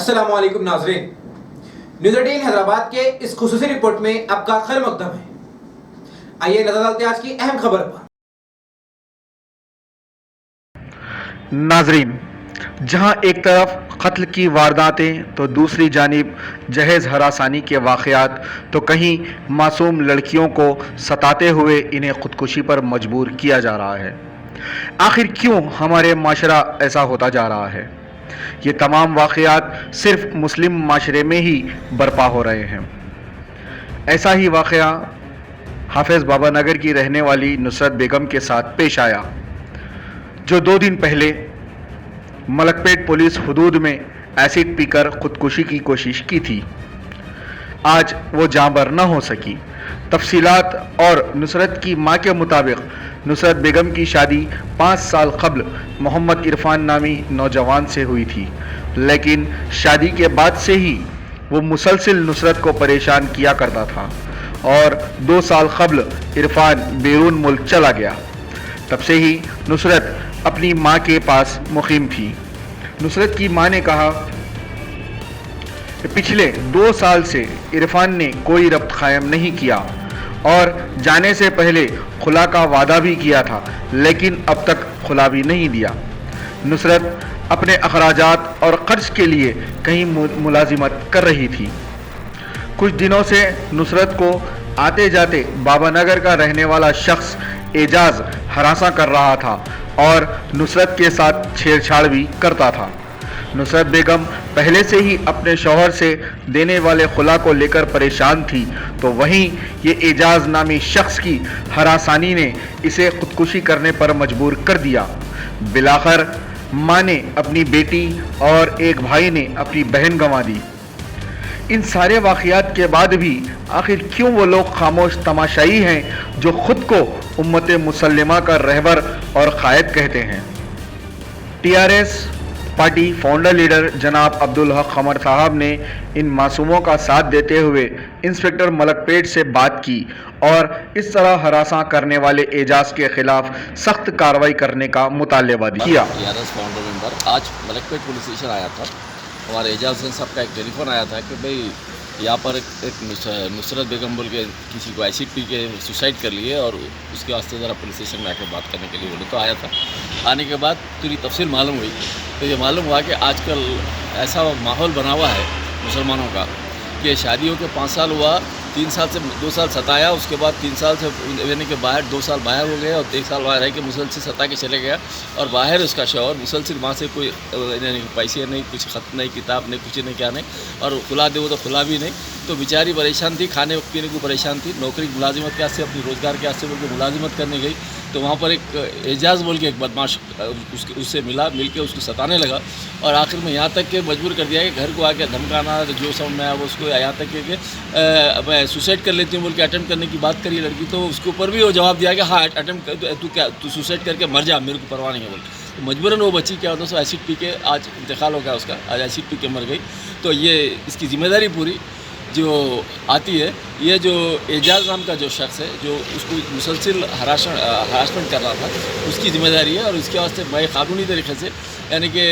अस्सलाम वालेकुम नाज़रीन, न्यूज़ 18 हैदराबाद के इस खुसूसी रिपोर्ट में आपका खैर मकदम है। आइए नजर डालते हैं आज की अहम खबर पर। नाजरीन, जहां एक तरफ कत्ल की वारदातें तो दूसरी जानिब जहेज़ हरासानी के वाक़यात, तो कहीं मासूम लड़कियों को सताते हुए इन्हें ख़ुदकुशी पर मजबूर किया जा रहा है। आखिर क्यों हमारे माशरा ऐसा होता जा रहा है? ये तमाम वाक़यात सिर्फ मुस्लिम माशरे में ही बर्पा हो रहे हैं। ऐसा ही वाक़या हाफिज़ बाबा नगर की रहने वाली नुसरत बेगम के साथ पेश आया, जो 2 दिन पहले मलकपेट पुलिस हुदूद में एसिड पीकर खुदकुशी की कोशिश की थी। आज वो जाँबर न हो सकी। तफसीलात और नुसरत की मां के मुताबिक नुसरत बेगम की शादी 5 साल कबल मोहम्मद इरफान नामी नौजवान से हुई थी, लेकिन शादी के बाद से ही वो मुसलसिल नुसरत को परेशान किया करता था और 2 साल कबल इरफान बैरून मुल्क चला गया। तब से ही नुसरत अपनी मां के पास मुकीम थी। नुसरत की मां ने कहा कि पिछले 2 साल से इरफान ने कोई रब्त कायम नहीं किया और जाने से पहले खुला का वादा भी किया था, लेकिन अब तक खुला भी नहीं दिया। नुसरत अपने अखराजात और कर्ज के लिए कहीं मुलाजिमत कर रही थी। कुछ दिनों से नुसरत को आते जाते बाबा नगर का रहने वाला शख्स एजाज हरासा कर रहा था और नुसरत के साथ छेड़छाड़ भी करता था। नुसरत बेगम पहले से ही अपने शौहर से देने वाले खुला को लेकर परेशान थी, तो वहीं ये एजाज नामी शख्स की हरासानी ने इसे खुदकुशी करने पर मजबूर कर दिया। बिलाखिर मां ने अपनी बेटी और एक भाई ने अपनी बहन गंवा दी। इन सारे वाक़यात के बाद भी आखिर क्यों वो लोग खामोश तमाशाई हैं जो ख़ुद को उम्मत मुसल्लिमा का रहबर और क़ायद कहते हैं? टीआरएस पार्टी फाउंडर लीडर जनाब अब्दुल हक क़मर साहब ने इन मासूमों का साथ देते हुए इंस्पेक्टर मलकपेट से बात की और इस तरह हरासा करने वाले एजाज के खिलाफ सख्त कार्रवाई करने का मुतालबा किया। टीआरएस फाउंडर मेंबर आज मलकपेट पुलिस स्टेशन आया था। हमारे एजाज साहब का एक टेलीफोन आया था कि भाई यहाँ पर एक नुसरत बेगम बोल के किसी को एसिड पी के सुसाइड कर लिए और उसके वास्ते ज़रा पुलिस स्टेशन में आकर बात करने के लिए बोले। तो आया था। आने के बाद पूरी तफसील मालूम हुई तो ये मालूम हुआ कि आजकल ऐसा माहौल बना हुआ है मुसलमानों का कि शादियों के 5 साल हुआ, 3 साल से 2 साल सताया, उसके बाद 3 साल से यानी कि बाहर 2 साल बाहर हो गए और 1 साल बाहर रह के मुसलसिल सता के चले गया और बाहर उसका शौहर मुसलसिल माँ से कोई पैसे नहीं, कुछ ख़त नहीं, किताब नहीं, कुछ नहीं, क्या नहीं, और खुला दे वो तो खुला भी नहीं। तो बेचारी परेशान थी, खाने पीने को परेशान थी। नौकरी मुलाजिमत के वास्ते अपनी रोज़गार के वास्ते बोल के मुलाजिमत करने गई तो वहाँ पर एक एजाज बोल के एक बदमाश उससे मिल के उसको सताने लगा और आखिर में यहाँ तक के मजबूर कर दिया कि घर को आके धमकाना, जो समझ में आया वो उसको यहाँ तक कि मैं सुसाइड कर लेती हूँ बोल के अटेम्प्ट करने की बात करी लड़की। तो उसके ऊपर भी वो जवाब दिया कि हाँ अटेम्प्ट कर, तू सुसाइड करके मर जा, मेरे को परवाह नहीं है बोल। तो मजबूरन वो बच्ची क्या होता है, एसिड पी के आज इंतकाल हो गया उसका, आज एसिड पी के मर गई। तो ये इसकी जिम्मेदारी पूरी जो आती है, ये जो एजाज नाम का जो शख्स है जो उसको मुसलसिल हरासमेंट कर रहा था, उसकी जिम्मेदारी है। और इसके वास्ते मैं कानूनी तरीके से यानी कि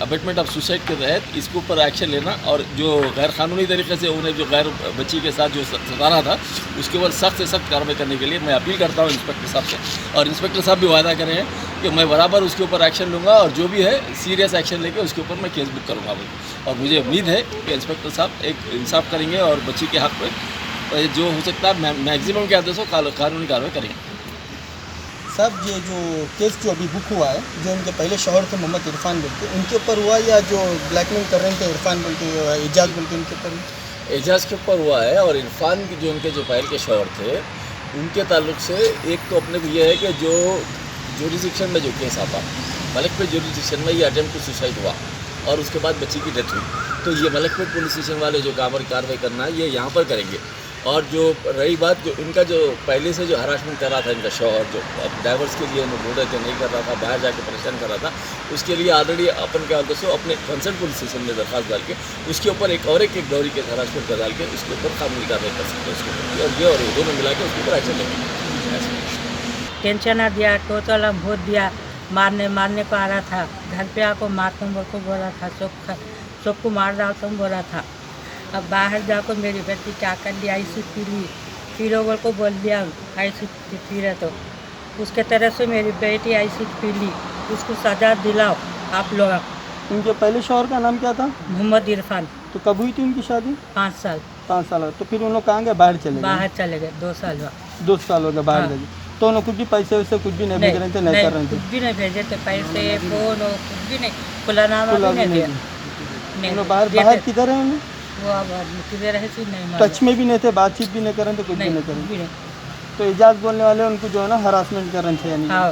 अबेटमेंट ऑफ सुसाइड के तहत इसके ऊपर एक्शन लेना और जो गैर कानूनी तरीके से उन्हें जो गैर बच्ची के साथ जो सता रहा था उसके ऊपर सख्त से सख्त कार्रवाई करने के लिए मैं अपील करता हूँ इंस्पेक्टर साहब से। और इंस्पेक्टर साहब भी वादा करे हैं कि मैं बराबर उसके ऊपर एक्शन लूँगा और जो भी है सीरियस एक्शन लेके उसके ऊपर मैं केस बुक करूँगा। और मुझे उम्मीद है कि इंस्पेक्टर साहब एक इंसाफ करेंगे और बच्ची के हक़ में जो हो सकता है मैक्सिमम के आदेश हो कानूनी कार्रवाई करेंगे। सब ये जो केस जो अभी बुक हुआ है, जो उनके पहले शौहर थे मोहम्मद इरफान बोल के, उनके ऊपर हुआ या जो ब्लैकमेल कर रहे थे इरफान बोल के, एजाज बोल के, उनके ऊपर? एजाज के ऊपर हुआ है और इरफान की जो उनके जो पहले के शौहर थे उनके ताल्लुक से एक तो अपने को ये है कि जो जुरिडिक्शन में जो केस आता मलकपेट जुरिडिक्शन में ये अटेम्प्ट टू सुसाइड हुआ और उसके बाद बच्ची की डेथ हुई। तो ये मलकपेट पुलिस स्टेशन वाले जो कार्रवाई करना है ये यहाँ पर करेंगे। और जो रही बात जो इनका जो पहले से जो हरासमेंट कर रहा था इनका शौहर, जो डाइवर्स के लिए उन्हें बोल रहे थे, नहीं कर रहा था, बाहर जाके परेशान कर रहा था, उसके लिए ऑलरेडी अपन क्या होता है अपने कंसर्न पुलिस स्टेशन में दरख्वास्त डाल के उसके ऊपर एक गौरी के हरासमेंट का डाल के उसके ऊपर कानूनी कार्रवाई कर सकते हैं उसके ऊपर। और ये और ये दोनों मिला के उसके ऊपर एक्शन लेंगे। टेंशन दिया, टोटल भोट दिया, मारने को आ रहा था, घर पे आको मारते बोल को बोला था, सबको मार डालता हूँ बोला था। अब बाहर जाकर मेरी बेटी क्या कर लिया, ऐसी पी ली, फिर लोगों को बोल दिया ऐसी पी रहे तो उसके तरफ से मेरी बेटी ऐसी पी ली, उसको सजा दिलाओ आप लोग। उनके पहले शौहर का नाम क्या था? मोहम्मद इरफान। तो कब हुई थी उनकी शादी? 5 साल 5 साल। तो फिर उन लोग कहाँ गए? बाहर चले गए? बाहर चले गए, 2 साल हुआ। 2 साल हो गए बाहर हाँ। गए। तो उन्होंने कुछ भी पैसे वैसे कुछ भी नहीं भेज रहे थे, नहीं कर रहे थे? कुछ भी नहीं भेजे थे, पैसे फोन और कुछ भी नहीं, खुलानामा भी नहीं दिया। नहीं, उन्होंने बाहर देते- बाहर किधर है उन्हें? वो अब किधर रहे थे नहीं मालूम। टच में भी नहीं थे, बातचीत भी नहीं कर रहे थे, कुछ भी नहीं कर कुछ रहे भी नहीं। तो एजाज बोलने वाले उनको जो है ना हरासमेंट कर रहे थे यानी? हाँ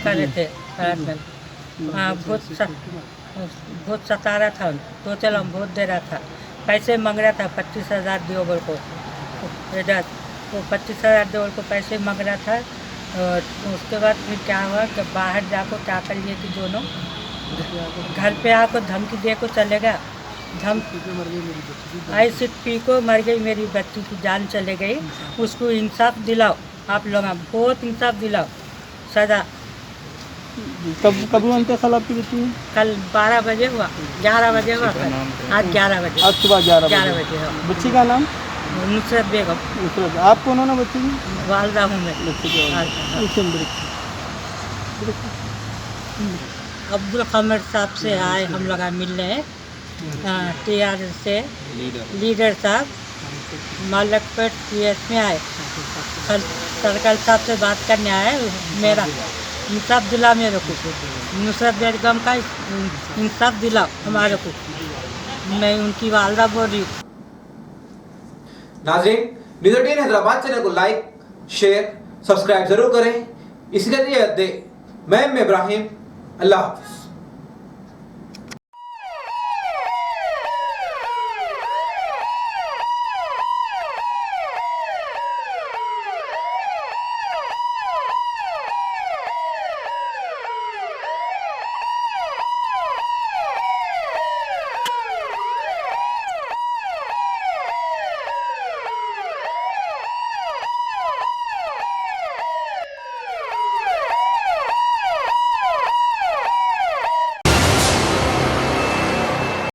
कर रहे थे हरासमेंट। हाँ बहुत सता रहा था, तो चलो हम बहुत दे रहा था, पैसे मांग रहा था 25,000 देवल को। एजाज वो 25,000 देवल को पैसे मांग रहा था। और उसके बाद फिर क्या हुआ कि बाहर जाकर क्या कर लिए कि दोनों घर पे आकर धमकी दे को चले गया। ऐसे पी को मर गई मेरी बच्ची की जान चले गई, उसको इंसाफ दिलाओ आप लोग, बहुत इंसाफ दिलाओ, सजा। कब हुआ इंतकाल आपकी बच्ची में? कल 12 बजे हुआ, 11 बजे हुआ कल, आज 11 बजे, आज सुबह 11 11 बजे। बजे हुआ। बच्ची का नाम? नुसरत बेगम। नुसरत। आप कौन हो ना बच्ची की? वालदा हूँ मैं। बच्ची की हाँ। अब्दुल कमर साहब से आए हम लोग मिलने, TR से लीडर साहब मलकपेट PS में आए, सर्कल साहब से बात करने आए। मेरा इंसाफ दिला मेरे को, नुसरत बेगम का इंसाफ दिला हमारे को, मैं उनकी वालदा बोल रही हूँ। नाज़रीन, न्यूज़ 18 हैदराबाद चैनल को लाइक, शेयर, सब्सक्राइब जरूर करें। इसी के लिए मैं इब्राहिम, अल्लाह हाफ़िज़।